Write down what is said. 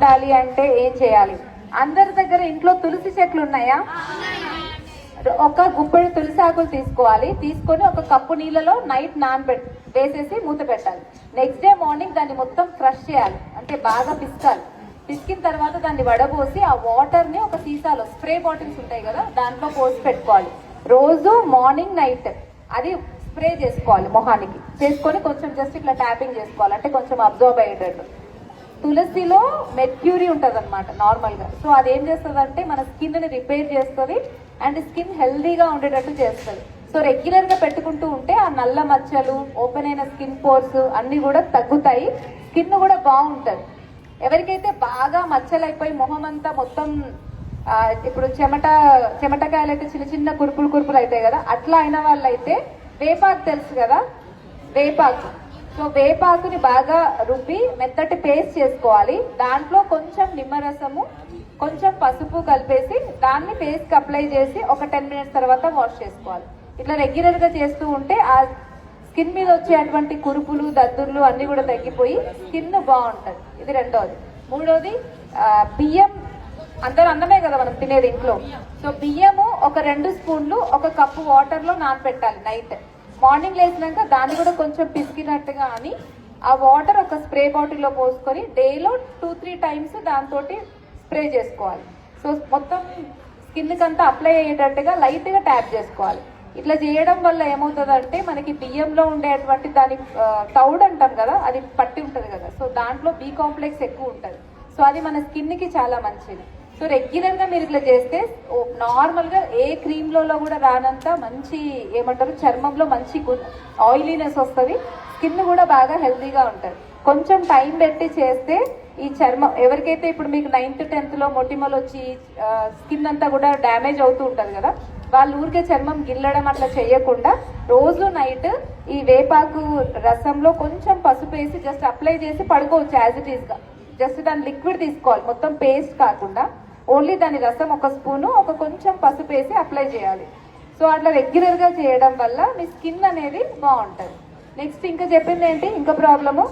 ఉండాలి అంటే ఏం చేయాలి? అందరి దగ్గర ఇంట్లో తులసి చెట్లు ఉన్నాయా? ఒక గుప్పెడు తులసి ఆకులు తీసుకోవాలి. తీసుకొని ఒక కప్పు నీళ్ళలో నైట్ వేసేసి మూత పెట్టాలి. నెక్స్ట్ డే మార్నింగ్ దాన్ని మొత్తం క్రష్ చేయాలి, అంటే బాగా పిసకాలి. పిసికిన తర్వాత దాన్ని వడబోసి ఆ వాటర్ ని ఒక సీసాలో, స్ప్రే బాటిల్స్ ఉంటాయి కదా, దాంట్లో పోసి పెట్టుకోవాలి. రోజు మార్నింగ్ నైట్ అది స్ప్రే చేసుకోవాలి మొహానికి. చేసుకొని కొంచెం జస్ట్ ఇట్లా ట్యాపింగ్ చేసుకోవాలి, అంటే కొంచెం అబ్జర్వ్ అయ్యేటట్టు. తులసిలో మెర్క్యూరీ ఉంటుంది అనమాట నార్మల్ గా. సో అదేం చేస్తుంది అంటే మన స్కిన్ ని రిపేర్ చేస్తుంది అండ్ స్కిన్ హెల్దీగా ఉండేటట్టు చేస్తుంది. సో రెగ్యులర్ గా పెట్టుకుంటూ ఉంటే ఆ నల్ల మచ్చలు, ఓపెన్ అయిన స్కిన్ పోర్స్ అన్ని కూడా తగ్గుతాయి, స్కిన్ కూడా బాగుంటది. ఎవరికైతే బాగా మచ్చలు అయిపోయి మొహం అంతా మొత్తం ఇప్పుడు చెమటకాయలు అయితే చిన్న చిన్న కురుపులు అవుతాయి కదా, అట్లా అయిన వాళ్ళైతే వేపాకు తెలుసు కదా, వేపాకు. సో వేపాకుని బాగా రుబ్బి మెత్తటి పేస్ట్ చేసుకోవాలి. దాంట్లో కొంచెం నిమ్మరసము, కొంచెం పసుపు కలిపేసి దాన్ని ఫేస్ కి అప్లై చేసి ఒక 10 మినిట్స్ తర్వాత వాష్ చేసుకోవాలి. ఇట్లా రెగ్యులర్ గా చేస్తూ ఉంటే ఆ స్కిన్ మీద వచ్చేటువంటి కురుపులు, దద్దుర్లు అన్ని కూడా తగ్గిపోయి స్కిన్ బాగుంటది. ఇది రెండోది. మూడోది బియ్యం. అందరూ అన్నమే కదా మనం తినేది ఇంట్లో. సో బియ్యము ఒక 2 స్పూన్లు ఒక కప్పు వాటర్ లో నానబెట్టాలి నైట్. మార్నింగ్ లేచినాక దాన్ని కూడా కొంచెం పిసికినట్టుగా అని ఆ వాటర్ ఒక స్ప్రే బాటిల్లో పోసుకొని డేలో 2-3 టైమ్స్ దాంతో స్ప్రే చేసుకోవాలి. సో మొత్తం స్కిన్ కంతా అప్లై అయ్యేటట్టుగా లైట్ గా ట్యాప్ చేసుకోవాలి. ఇట్లా చేయడం వల్ల ఏమవుతుందంటే మనకి బియ్యంలో ఉండేటువంటి దాని తౌడ్ అంటాం కదా, అది పట్టి ఉంటది కదా, సో దాంట్లో బి కాంప్లెక్స్ ఎక్కువ ఉంటది. సో అది మన స్కిన్ కి చాలా మంచిది. సో రెగ్యులర్ గా మీరు ఇట్లా చేస్తే నార్మల్ గా ఏ క్రీమ్ లో కూడా రానంత మంచి ఏమంటారు చర్మంలో మంచి ఆయిలీనెస్ వస్తుంది, స్కిన్ కూడా బాగా హెల్తీగా ఉంటుంది. కొంచెం టైం పెట్టి చేస్తే ఈ చర్మం ఎవరికైతే ఇప్పుడు మీకు 9th 10th లో మొటిమలు వచ్చి స్కిన్ అంతా కూడా డ్యామేజ్ అవుతూ ఉంటది కదా, వాళ్ళ ఊరికే చర్మం గిల్లడం అట్లా చేయకుండా రోజు నైట్ ఈ వేపాకు రసంలో కొంచెం పసుపు వేసి జస్ట్ అప్లై చేసి పడుకోవచ్చు యాజ్ ఇట్ ఈస్ గా. జస్ట్ దాని లిక్విడ్ తీసుకోవాలి, మొత్తం పేస్ట్ కాకుండా ఓన్లీ దాని రసం ఒక స్పూను ఒక కొంచెం పసుపు వేసి అప్లై చేయాలి. సో అట్లా రెగ్యులర్ గా చేయడం వల్ల మీ స్కిన్ అనేది బాగుంటుంది. నెక్స్ట్ ఇంకా చెప్పింది ఏంటి, ఇంకా ప్రాబ్లము